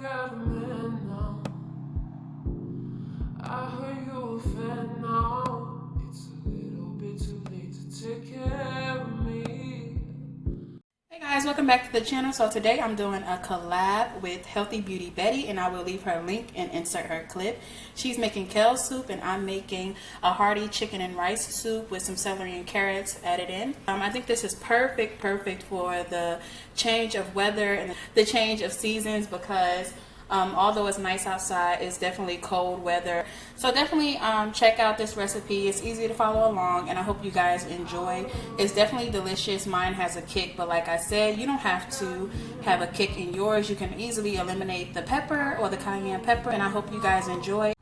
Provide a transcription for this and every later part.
got a man now. I heard you a fan now. It's a little bit too late to take care of me. Hey guys, welcome back to the channel. So today I'm doing a collab with HealthyBueatyBetty, and I will leave her link and insert her clip. She's making kale soup and I'm making a hearty chicken and rice soup with some celery and carrots added in. I think this is perfect for the change of weather and the change of seasons, because although it's nice outside, it's definitely cold weather. So definitely check out this recipe. It's easy to follow along and I hope you guys enjoy. It's definitely delicious. Mine has a kick, but like I said, you don't have to have a kick in yours. You can easily eliminate the pepper or the cayenne pepper, and I hope you guys enjoy.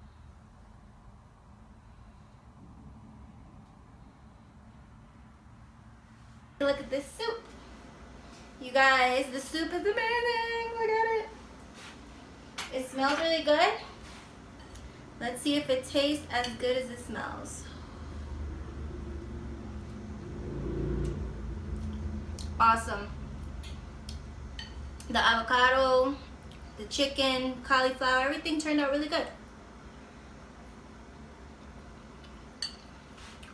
Look at this soup. You guys, the soup is amazing. Look at it. It smells really good. Let's see if it tastes as good as it smells. Awesome. The avocado, the chicken, cauliflower, everything turned out really good.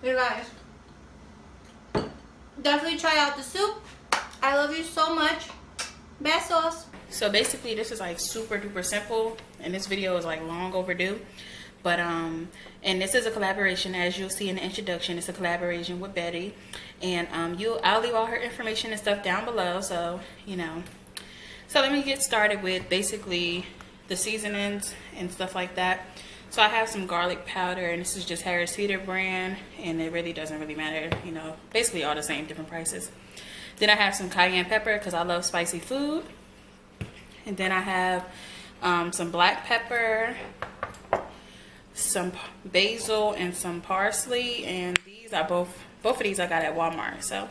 You guys, definitely try out the soup. I love you so much. Besos. So basically this is like super duper simple, and this video is like long overdue, but and this is a collaboration, as you'll see in the introduction. It's a collaboration with Betty, and I'll leave all her information and stuff down below, so you know. So let me get started with basically the seasonings and stuff like that. So I have some garlic powder, and this is just Harris Teeter brand, and it really doesn't really matter, you know, basically all the same, different prices. Then I have some cayenne pepper because I love spicy food. And then I have some black pepper, some basil, and some parsley. And these are both of these I got at Walmart. So,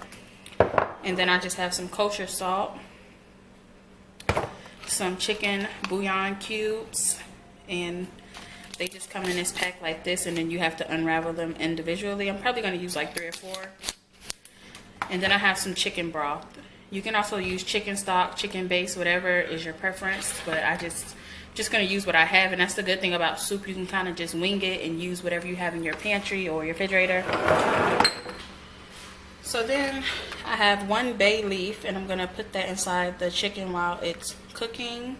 and then I just have some kosher salt, some chicken bouillon cubes, and they just come in this pack like this, and then you have to unravel them individually. I'm probably going to use like 3 or 4. And then I have some chicken broth. You can also use chicken stock, chicken base, whatever is your preference, but I just gonna use what I have. And that's the good thing about soup. You can kind of just wing it and use whatever you have in your pantry or your refrigerator. So then I have 1 bay leaf, and I'm gonna put that inside the chicken while it's cooking.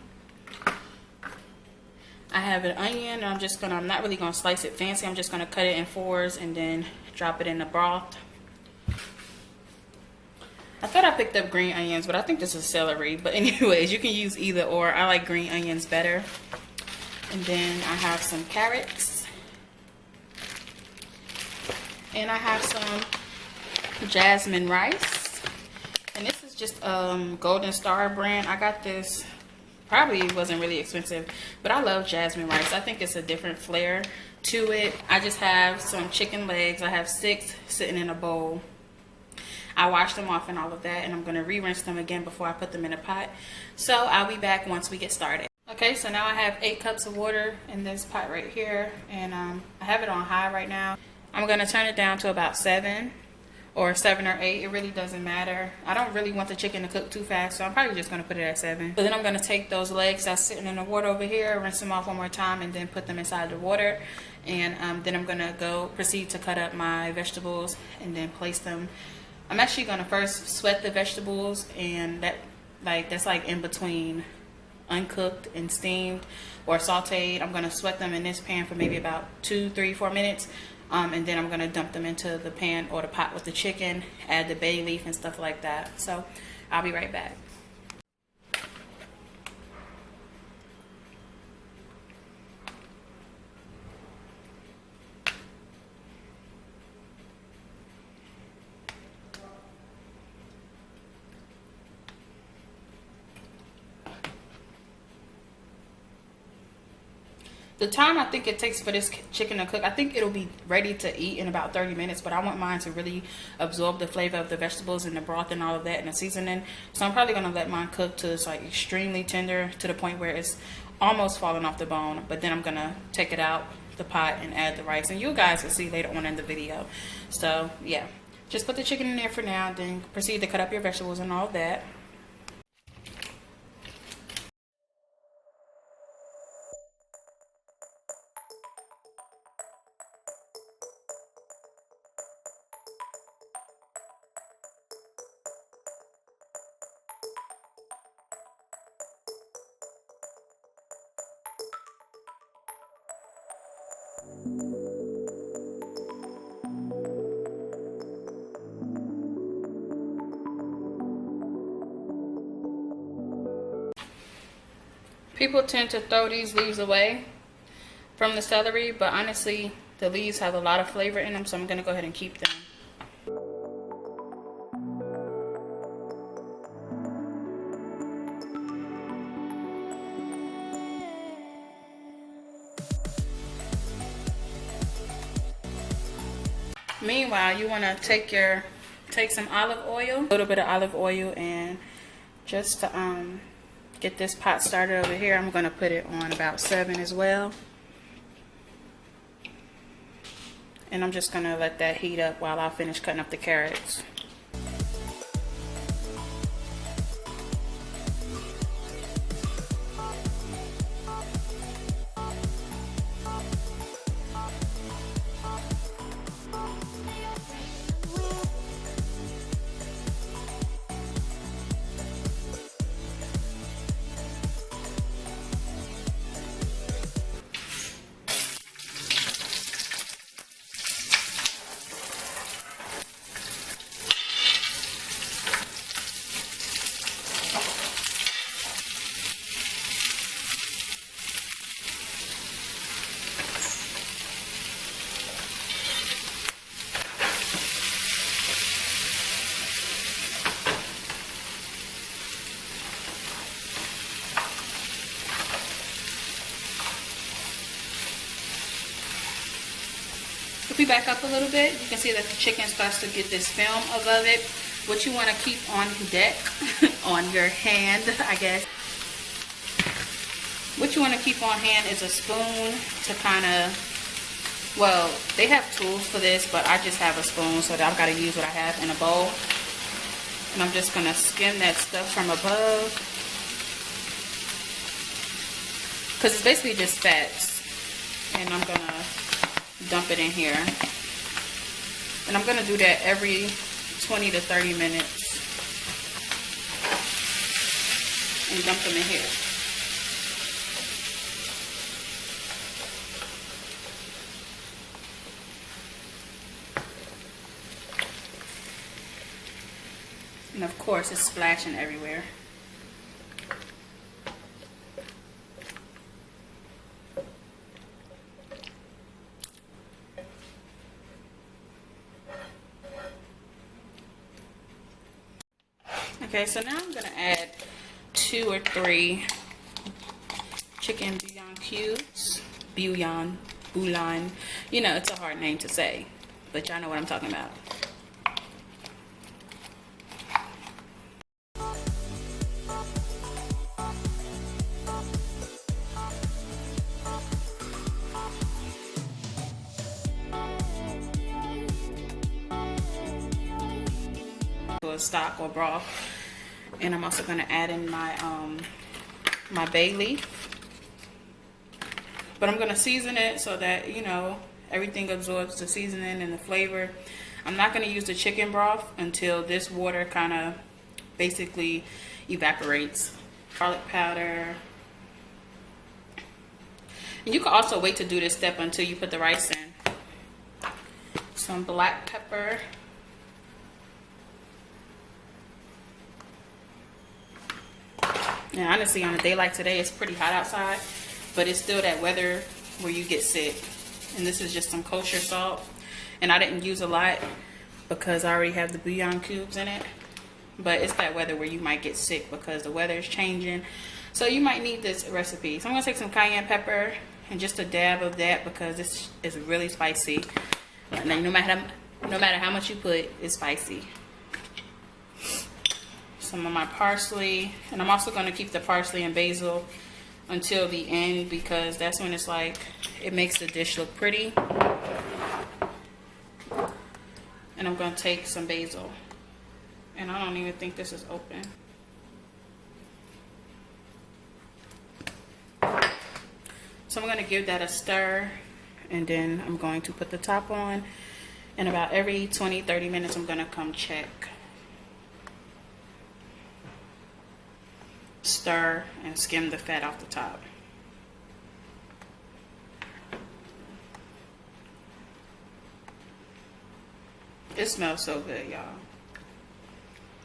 I have an onion, and I'm not really gonna slice it fancy. I'm just gonna cut it in 4s and then drop it in the broth. I thought I picked up green onions, but I think this is celery. But anyways, you can use either or. I like green onions better. And then I have some carrots. And I have some jasmine rice. And this is just Golden Star brand. I got this, probably wasn't really expensive, but I love jasmine rice. I think it's a different flair to it. I just have some chicken legs. I have 6 sitting in a bowl. I washed them off and all of that, and I'm going to re-rinse them again before I put them in a pot. So I'll be back once we get started. Okay, so now I have 8 cups of water in this pot right here, and I have it on high right now. I'm going to turn it down to about 7 or 7 or 8. It really doesn't matter. I don't really want the chicken to cook too fast, so I'm probably just going to put it at 7. But then I'm going to take those legs that's sitting in the water over here, rinse them off one more time, and then put them inside the water. And then I'm going to proceed to cut up my vegetables and then place them. I'm actually going to first sweat the vegetables, and that's like in between uncooked and steamed or sauteed. I'm going to sweat them in this pan for maybe about 2, 3, 4 minutes. And then I'm going to dump them into the pan or the pot with the chicken, add the bay leaf and stuff like that. So I'll be right back. The time I think it takes for this chicken to cook, I think it'll be ready to eat in about 30 minutes, but I want mine to really absorb the flavor of the vegetables and the broth and all of that and the seasoning. So I'm probably going to let mine cook to it's like extremely tender, to the point where it's almost falling off the bone. But then I'm going to take it out the pot and add the rice, and you guys will see later on in the video. So yeah, just put the chicken in there for now, then proceed to cut up your vegetables and all of that. People tend to throw these leaves away from the celery, but honestly, the leaves have a lot of flavor in them, so I'm gonna go ahead and keep them. Meanwhile, you wanna take some olive oil, a little bit of olive oil, and just to get this pot started over here, I'm gonna put it on about 7 as well. And I'm just gonna let that heat up while I finish cutting up the carrots. If we back up a little bit, you can see that the chicken starts to get this film above it. What you want to keep on deck, on your hand, I guess. What you want to keep on hand is a spoon to kind of, well, they have tools for this, but I just have a spoon, so that I've got to use what I have in a bowl. And I'm just going to skim that stuff from above, because it's basically just fats. And I'm going to dump it in here, and I'm going to do that every 20 to 30 minutes and dump them in here. And of course it's splashing everywhere. Okay, so now I'm gonna add 2 or 3 chicken bouillon cubes. Bouillon. You know, it's a hard name to say, but y'all know what I'm talking about. A stock or broth, and I'm also going to add in my my bay leaf, but I'm going to season it so that, you know, everything absorbs the seasoning and the flavor. I'm not going to use the chicken broth until this water kind of basically evaporates. Garlic powder, and you can also wait to do this step until you put the rice in. Some black pepper. And honestly, on a day like today, it's pretty hot outside, but it's still that weather where you get sick. And this is just some kosher salt. And I didn't use a lot because I already have the bouillon cubes in it. But it's that weather where you might get sick because the weather is changing. So you might need this recipe. So I'm going to take some cayenne pepper and just a dab of that because this is really spicy. And no matter how much you put, it's spicy. Some of my parsley, and I'm also going to keep the parsley and basil until the end because that's when it's like, it makes the dish look pretty. And I'm going to take some basil, and I don't even think this is open. So I'm going to give that a stir, and then I'm going to put the top on, and about every 20-30 minutes I'm going to come check. Stir and skim the fat off the top. It smells so good, y'all.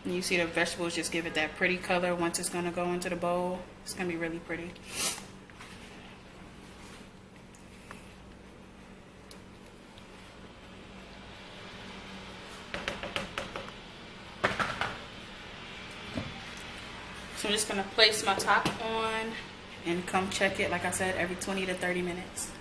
And you see the vegetables just give it that pretty color once it's gonna go into the bowl. It's gonna be really pretty. So I'm just gonna place my top on and come check it, like I said, every 20 to 30 minutes.